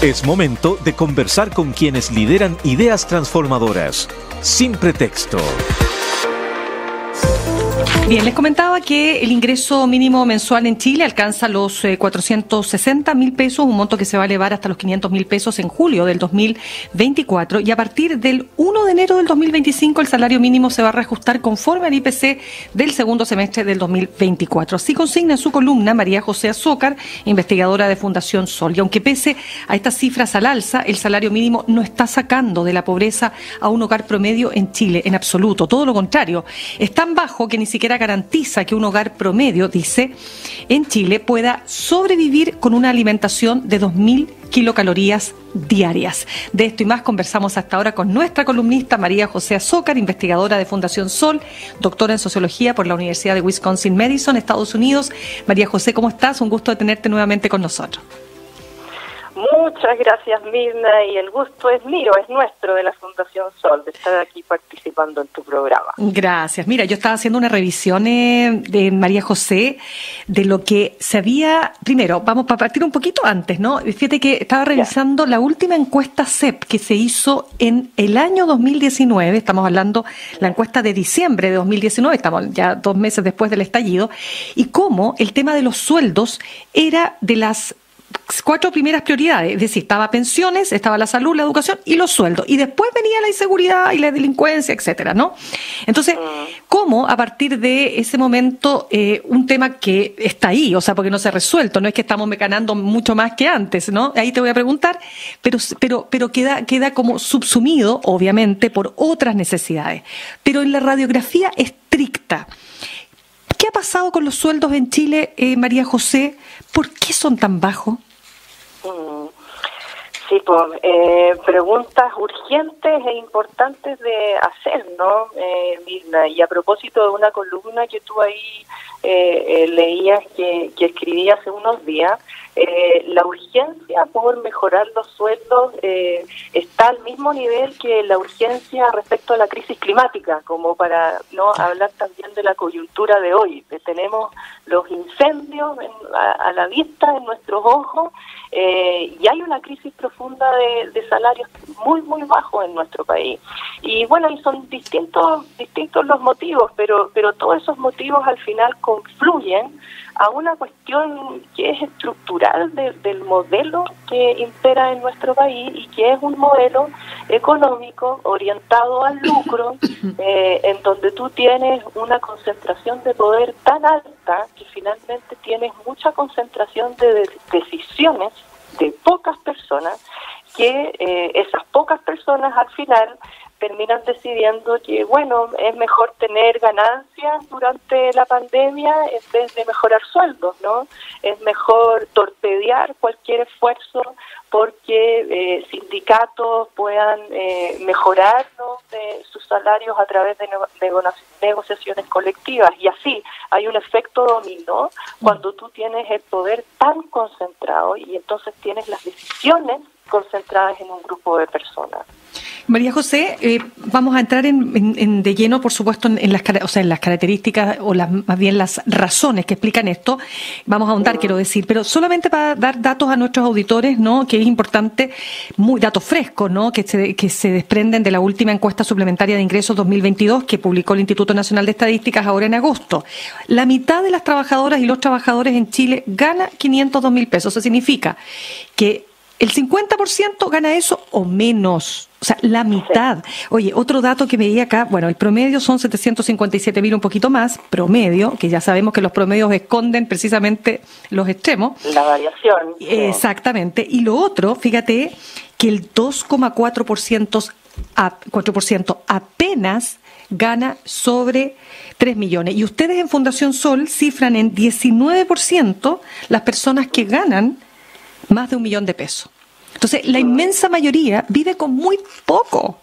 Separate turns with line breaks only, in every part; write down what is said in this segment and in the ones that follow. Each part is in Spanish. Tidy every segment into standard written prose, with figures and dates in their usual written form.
Es momento de conversar con quienes lideran ideas transformadoras. Sin pretexto.
Bien, les comentaba que el ingreso mínimo mensual en Chile alcanza los 460.000 pesos, un monto que se va a elevar hasta los 500.000 pesos en julio del 2024, y a partir del 1 de enero del 2025 el salario mínimo se va a reajustar conforme al IPC del segundo semestre del 2024. Así consigna en su columna María José Azócar, investigadora de Fundación Sol. Y aunque pese a estas cifras al alza, el salario mínimo no está sacando de la pobreza a un hogar promedio en Chile, en absoluto. Todo lo contrario, es tan bajo que ni siquiera garantiza que un hogar promedio, dice, en Chile pueda sobrevivir con una alimentación de 2.000 kilocalorías diarias. De esto y más conversamos hasta ahora con nuestra columnista María José Azócar, investigadora de Fundación Sol, doctora en Sociología por la Universidad de Wisconsin-Madison, Estados Unidos. María José, ¿cómo estás? Un gusto de tenerte nuevamente con nosotros.
Muchas gracias, Mirna, y el gusto es mío, es nuestro, de la Fundación Sol, de estar aquí participando en tu programa.
Gracias. Mira, yo estaba haciendo una revisión de María José de lo que se había... Primero, vamos a partir un poquito antes, ¿no? Fíjate que estaba revisando la última encuesta CEP que se hizo en el año 2019, estamos hablando la encuesta de diciembre de 2019, estamos ya 2 meses después del estallido, y cómo el tema de los sueldos era de las 4 primeras prioridades, es decir, estaba pensiones, estaba la salud, la educación y los sueldos, y después venía la inseguridad y la delincuencia, etcétera, ¿no? Entonces, ¿cómo a partir de ese momento un tema que está ahí, o sea, porque no se ha resuelto, no es que estamos ganando mucho más que antes, ¿no? Ahí te voy a preguntar, pero queda como subsumido, obviamente, por otras necesidades. Pero en la radiografía estricta, ¿qué ha pasado con los sueldos en Chile, María José? ¿Por qué son tan bajos?
Sí, pues, preguntas urgentes e importantes de hacer, ¿no, Mirna? Y a propósito de una columna que tú ahí leías que escribí hace unos días, la urgencia por mejorar los sueldos está al mismo nivel que la urgencia respecto a la crisis climática, como para no hablar también de la coyuntura de hoy. Tenemos los incendios a la vista, en nuestros ojos, y hay una crisis profunda de salarios muy, muy bajos en nuestro país. Y bueno, y son distintos los motivos, pero todos esos motivos al final confluyen a una cuestión que es estructural del modelo que impera en nuestro país, y que es un modelo económico orientado al lucro, en donde tú tienes una concentración de poder tan alta que finalmente tienes mucha concentración de decisiones de pocas personas, que esas pocas personas al final terminan decidiendo que, bueno, es mejor tener ganancias durante la pandemia en vez de mejorar sueldos, ¿no? Es mejor torpedear cualquier esfuerzo porque sindicatos puedan mejorar, ¿no?, sus salarios a través de negociaciones colectivas. Y así hay un efecto dominó cuando tú tienes el poder tan concentrado, y entonces tienes las decisiones concentradas en un grupo de personas.
María José, vamos a entrar de lleno, por supuesto, en las características, o más bien las razones que explican esto. Vamos a ahondar, quiero decir, pero solamente para dar datos a nuestros auditores, ¿no?, que es importante, datos frescos, ¿no?, que se desprenden de la última encuesta suplementaria de ingresos 2022 que publicó el Instituto Nacional de Estadísticas ahora en agosto. La mitad de las trabajadoras y los trabajadores en Chile gana 502.000 pesos. Eso significa que el 50% gana eso o menos. O sea, la mitad. Oye, otro dato que veía acá, bueno, el promedio son 757.000, un poquito más, promedio, que ya sabemos que los promedios esconden precisamente los extremos.
La variación.
Exactamente. Y lo otro, fíjate, que el 2,4% apenas gana sobre 3 millones. Y ustedes en Fundación Sol cifran en 19% las personas que ganan más de 1 millón de pesos. Entonces, la inmensa mayoría vive con muy poco.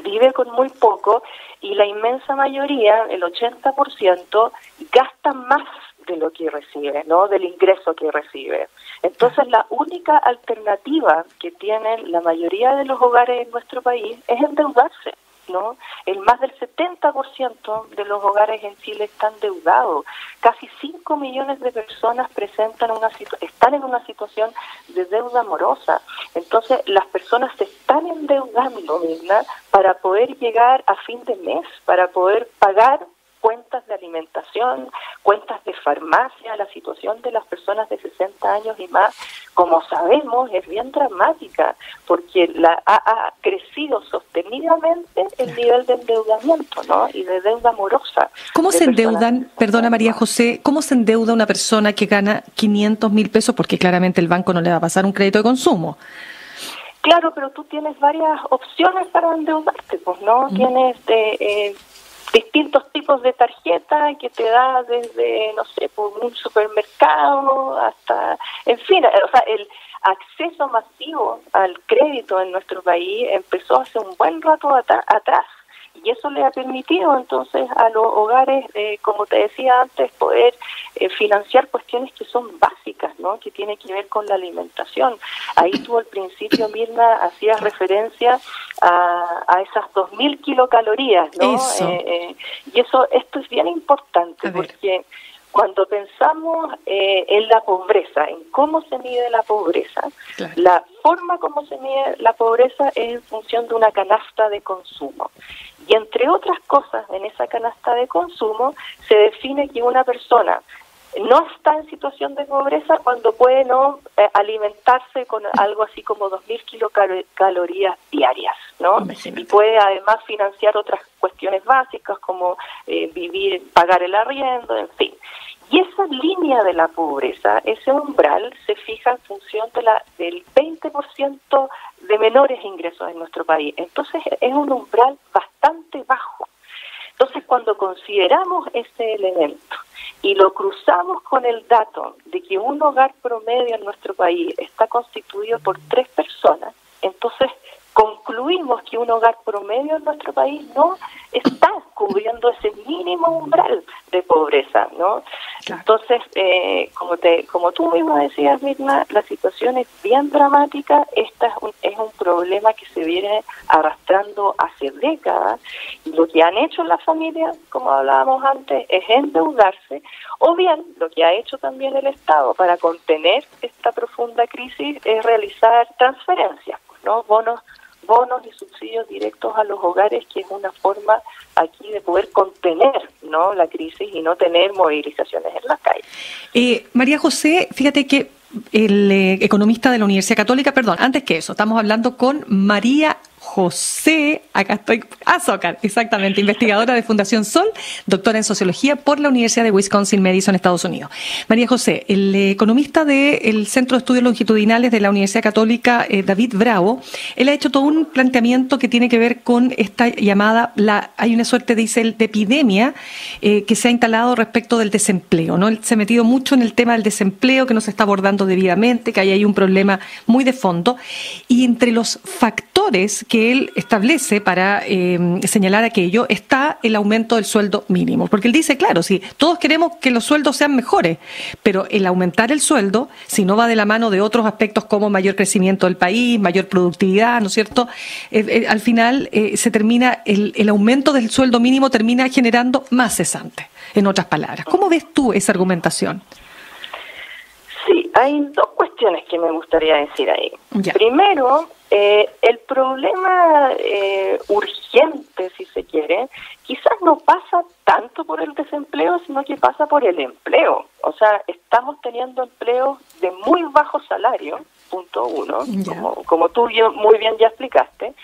Vive con muy poco, y la inmensa mayoría, el 80%, gasta más de lo que recibe, ¿no?, del ingreso que recibe. Entonces, la única alternativa que tienen la mayoría de los hogares en nuestro país es endeudarse, ¿no? El más del 70% de los hogares en Chile están endeudados. Casi 5 millones de personas están en una situación de deuda morosa. Entonces, las personas se están endeudando, Mirna, para poder llegar a fin de mes, para poder pagar cuentas de alimentación, cuentas de farmacia. La situación de las personas de 60 años y más, como sabemos, es bien dramática, porque ha crecido sostenidamente el nivel de endeudamiento, ¿no? Y de deuda morosa.
¿Cómo se endeudan, perdona María José, cómo se endeuda una persona que gana 500.000 pesos? Porque claramente el banco no le va a pasar un crédito de consumo.
Claro, pero tú tienes varias opciones para endeudarte, pues, ¿no? Tienes distintos tipos de tarjeta que te da desde, no sé, por un supermercado hasta, en fin, o sea, el acceso masivo al crédito en nuestro país empezó hace un buen rato atrás. Y eso le ha permitido entonces a los hogares, como te decía antes, poder financiar cuestiones que son básicas, ¿no? Que tienen que ver con la alimentación. Ahí tú al principio, Mirna, hacías referencia a esas 2.000 kilocalorías, ¿no? Y esto es bien importante porque cuando pensamos en la pobreza, en cómo se mide la pobreza, claro, la forma como se mide la pobreza es en función de una canasta de consumo. Y entre otras cosas, en esa canasta de consumo se define que una persona no está en situación de pobreza cuando puede no alimentarse con algo así como 2.000 kilocalorías diarias, ¿no? Y puede además financiar otras cuestiones básicas como vivir, pagar el arriendo, en fin. Y esa línea de la pobreza, ese umbral, se fija en función del 20% de menores ingresos en nuestro país. Entonces es un umbral bastante bajo. Entonces cuando consideramos ese elemento y lo cruzamos con el dato de que un hogar promedio en nuestro país está constituido por 3 personas, entonces concluimos que un hogar promedio en nuestro país no está cubriendo ese mínimo umbral de pobreza, ¿no? Claro. Entonces, como tú misma decías, Mirna, la situación es bien dramática. Esta es un problema que se viene arrastrando hace décadas, y lo que han hecho las familias, como hablábamos antes, es endeudarse, o bien lo que ha hecho también el Estado para contener esta profunda crisis es realizar transferencias, ¿no? Bonos y subsidios directos a los hogares, que es una forma aquí de poder contener, ¿no?, la crisis y no tener movilizaciones en las calles.
María José, fíjate que el economista de la Universidad Católica, antes que eso, estamos hablando con María José, acá estoy, Azócar, exactamente, investigadora de Fundación Sol, doctora en Sociología por la Universidad de Wisconsin-Madison, Estados Unidos. María José, el economista del Centro de Estudios Longitudinales de la Universidad Católica, David Bravo, él ha hecho todo un planteamiento que tiene que ver con esta llamada, hay una suerte, dice él, de epidemia que se ha instalado respecto del desempleo, ¿no? Él se ha metido mucho en el tema del desempleo, que no se está abordando debidamente, que ahí hay un problema muy de fondo, y entre los factores que él establece para señalar aquello está el aumento del sueldo mínimo, porque él dice, claro, sí, todos queremos que los sueldos sean mejores, pero el aumentar el sueldo, si no va de la mano de otros aspectos como mayor crecimiento del país, mayor productividad, ¿no es cierto? Al final se termina, el aumento del sueldo mínimo termina generando más cesantes, en otras palabras. ¿Cómo ves tú esa argumentación?
Sí, hay 2 cuestiones que me gustaría decir ahí. Ya. Primero, el problema urgente, si se quiere, quizás no pasa tanto por el desempleo, sino que pasa por el empleo. O sea, estamos teniendo empleos de muy bajo salario, punto 1, como tú muy bien ya explicaste,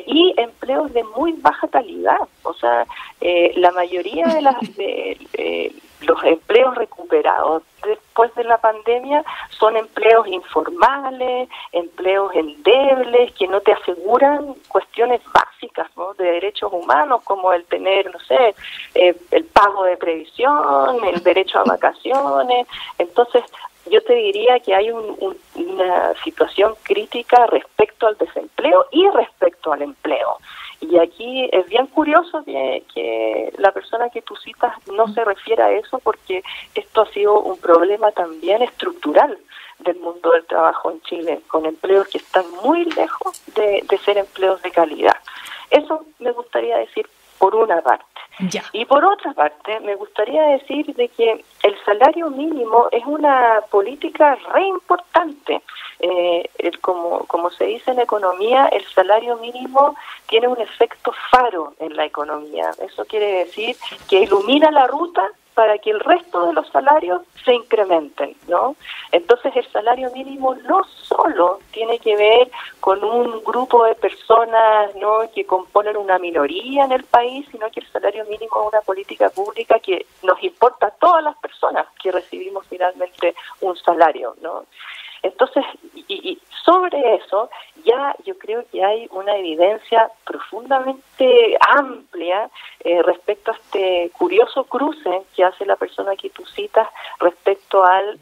y empleos de muy baja calidad. O sea, la mayoría de los empleos recuperados después de la pandemia son empleos informales, empleos endebles, que no te aseguran cuestiones básicas, ¿no?, de derechos humanos, como el tener, no sé, el pago de previsión, el derecho a vacaciones. Entonces, yo te diría que hay una situación crítica respecto al desempleo y respecto al empleo. Y aquí es bien curioso que la persona que tú citas no se refiere a eso, porque esto ha sido un problema también estructural del mundo del trabajo en Chile, con empleos que están muy lejos de ser empleos de calidad. Eso me gustaría decir por una parte. Ya. Y por otra parte, me gustaría decir de que el salario mínimo es una política re importante. como se dice en economía, el salario mínimo tiene un efecto faro en la economía. Eso quiere decir que ilumina la ruta para que el resto de los salarios se incrementen, ¿no? Entonces el salario mínimo no solo tiene que ver con un grupo de personas, ¿no?, que componen una minoría en el país, sino que el salario mínimo es una política pública que nos importa a todas las personas que recibimos finalmente un salario, ¿no? Entonces, y sobre eso, ya yo creo que hay una evidencia profundamente amplia respecto a este curioso cruce que hace la persona que tú citas respecto al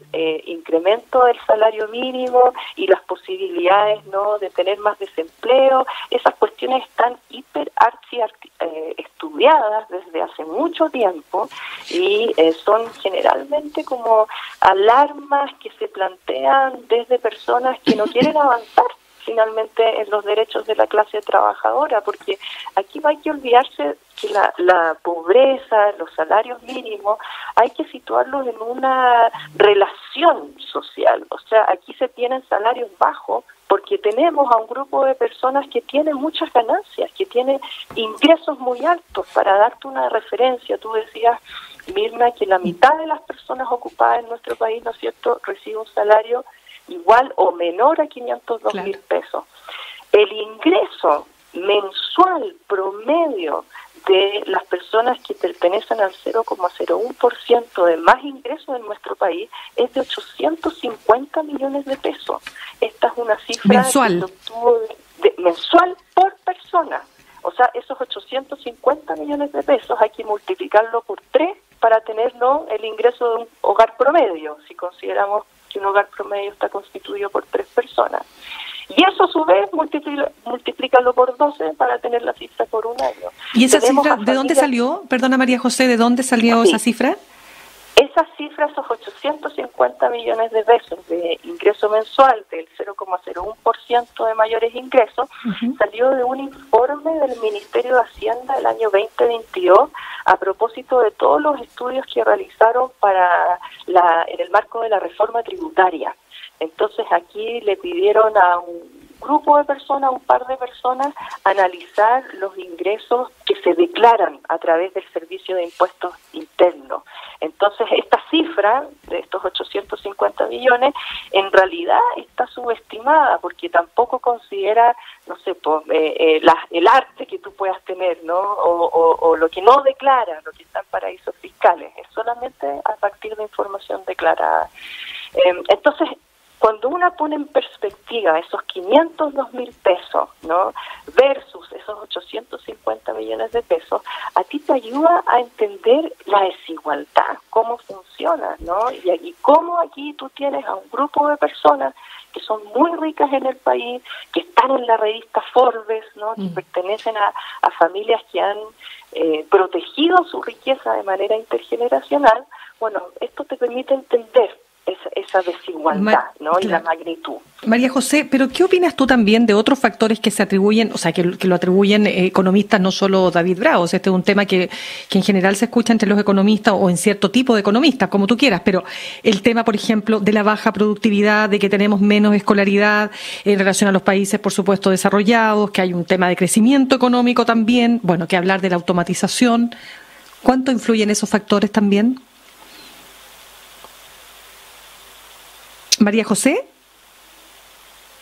incremento del salario mínimo y las posibilidades, ¿no?, de tener más desempleo. Esas cuestiones están estudiadas desde hace mucho tiempo y son generalmente como alarmas que se plantean desde personas que no quieren avanzar finalmente en los derechos de la clase trabajadora, porque aquí no hay que olvidarse que la pobreza, los salarios mínimos, hay que situarlos en una relación social. O sea, aquí se tienen salarios bajos porque tenemos a un grupo de personas que tienen muchas ganancias, que tienen ingresos muy altos. Para darte una referencia, tú decías, Mirna, que la mitad de las personas ocupadas en nuestro país, ¿no es cierto?, recibe un salario igual o menor a 502.000 pesos. El ingreso mensual promedio de las personas que pertenecen al 0,01% de más ingresos en nuestro país es de 850 millones de pesos. Esta es una cifra
mensual,
que se obtuvo mensual por persona. O sea, esos 850 millones de pesos hay que multiplicarlo por 3 para tener, ¿no?, el ingreso de un hogar promedio, si consideramos que un hogar promedio está constituido por 3 personas. Y eso a su vez multiplícalo por 12 para tener la cifra por un año.
¿Y esa cifra de dónde salió? Perdona, María José, ¿de dónde salió esa cifra?
Esa cifra, esos 850 millones de pesos de ingreso mensual del 0,01% de mayores ingresos, salió de un informe del Ministerio de Hacienda del año 2022 a propósito de todos los estudios que realizaron en el marco de la reforma tributaria. Entonces aquí le pidieron a un grupo de personas, un par de personas, analizar los ingresos que se declaran a través del Servicio de Impuestos Internos. Entonces esta cifra de estos 850 millones en realidad está subestimada porque tampoco considera, no sé, el arte que tú puedas tener, ¿no?, o lo que no declara, lo que está en paraísos fiscales. Es solamente a partir de información declarada. Entonces, cuando uno pone en perspectiva esos 502.000 pesos, ¿no?, versus esos 850 millones de pesos, a ti te ayuda a entender la desigualdad, cómo funciona, ¿no? Y cómo aquí tú tienes a un grupo de personas que son muy ricas en el país, que están en la revista Forbes, ¿no?, que pertenecen a familias que han protegido su riqueza de manera intergeneracional. Bueno, esto te permite entender esa desigualdad, ¿no?, y la magnitud.
María José, pero ¿qué opinas tú también de otros factores que se atribuyen, o sea, que lo atribuyen economistas, no solo David Bravos? Este es un tema que en general se escucha entre los economistas o en cierto tipo de economistas, como tú quieras, pero el tema, por ejemplo, de la baja productividad, de que tenemos menos escolaridad en relación a los países, por supuesto, desarrollados, que hay un tema de crecimiento económico también, bueno, que hablar de la automatización. ¿Cuánto influyen esos factores también? María José.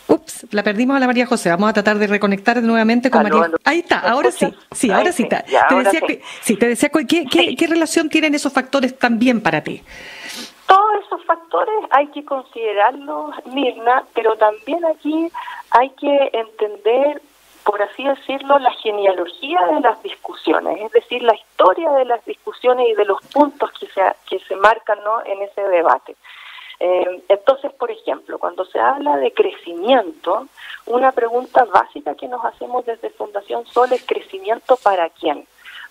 Ups, la perdimos a la María José. Vamos a tratar de reconectar nuevamente con María. Ahí está, ahora sí. Sí, ahora sí está. Te decía, ¿qué relación tienen esos factores también para ti?
Todos esos factores hay que considerarlos, Mirna, pero también aquí hay que entender, por así decirlo, la genealogía de las discusiones, es decir, la historia de las discusiones y de los puntos que se marcan, ¿no?, en ese debate. Entonces, por ejemplo, cuando se habla de crecimiento, una pregunta básica que nos hacemos desde Fundación Sol es ¿crecimiento para quién?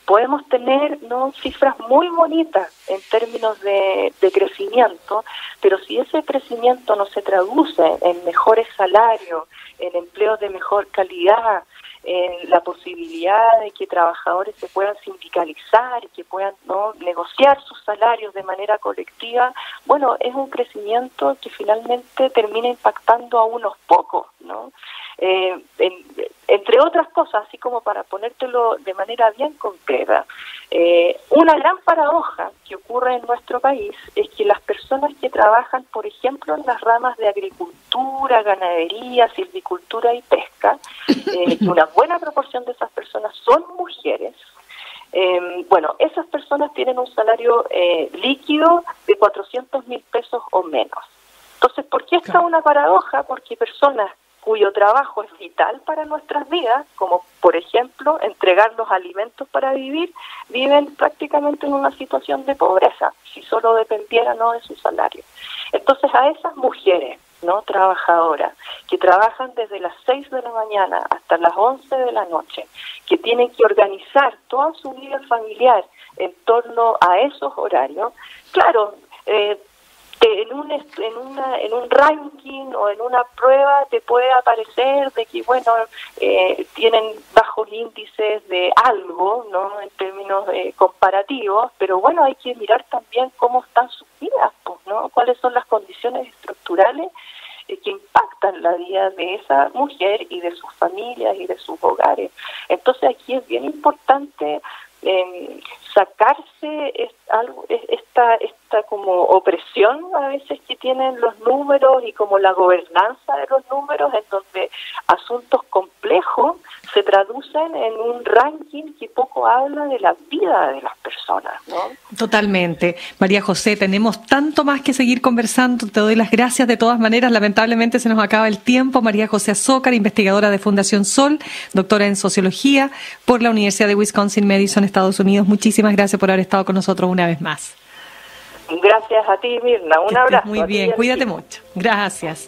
Podemos tener, ¿no?, cifras muy bonitas en términos de crecimiento, pero si ese crecimiento no se traduce en mejores salarios, en empleos de mejor calidad, en la posibilidad de que trabajadores se puedan sindicalizar y que puedan, ¿no?, negociar sus salarios de manera colectiva, bueno, es un crecimiento que finalmente termina impactando a unos pocos, ¿no? Entre otras cosas, así como para ponértelo de manera bien concreta, una gran paradoja que ocurre en nuestro país es que las personas que trabajan, por ejemplo, en las ramas de agricultura, ganadería, silvicultura y pesca, una buena proporción de esas personas son mujeres. Bueno, esas personas tienen un salario líquido de 400.000 pesos o menos. Entonces, ¿por qué está una paradoja? Porque personas cuyo trabajo es vital para nuestras vidas, como por ejemplo entregar los alimentos para vivir, viven prácticamente en una situación de pobreza, si solo dependiera, ¿no?, de su salario. Entonces, a esas mujeres, ¿no?, trabajadoras, que trabajan desde las 6 de la mañana hasta las 11 de la noche, que tienen que organizar toda su vida familiar en torno a esos horarios, claro, en un ranking o en una prueba te puede aparecer de que, bueno, tienen bajos índices de algo, ¿no?, en términos comparativos, pero bueno, hay que mirar también cómo están sus vidas, pues, ¿no?, cuáles son las condiciones estructurales que impactan la vida de esa mujer y de sus familias y de sus hogares. Entonces aquí es bien importante sacarse esta como opresión a veces que tienen los números y como la gobernanza de los números, en donde asuntos complejos se traducen en un ranking que poco habla de la vida de las personas, ¿no?
Totalmente. María José, tenemos tanto más que seguir conversando. Te doy las gracias de todas maneras. Lamentablemente se nos acaba el tiempo. María José Azócar, investigadora de Fundación Sol, doctora en Sociología por la Universidad de Wisconsin-Madison, Estados Unidos. Muchísimas gracias por haber estado con nosotros una vez más.
Gracias a ti, Mirna. Un abrazo.
Muy bien, cuídate mucho. Gracias.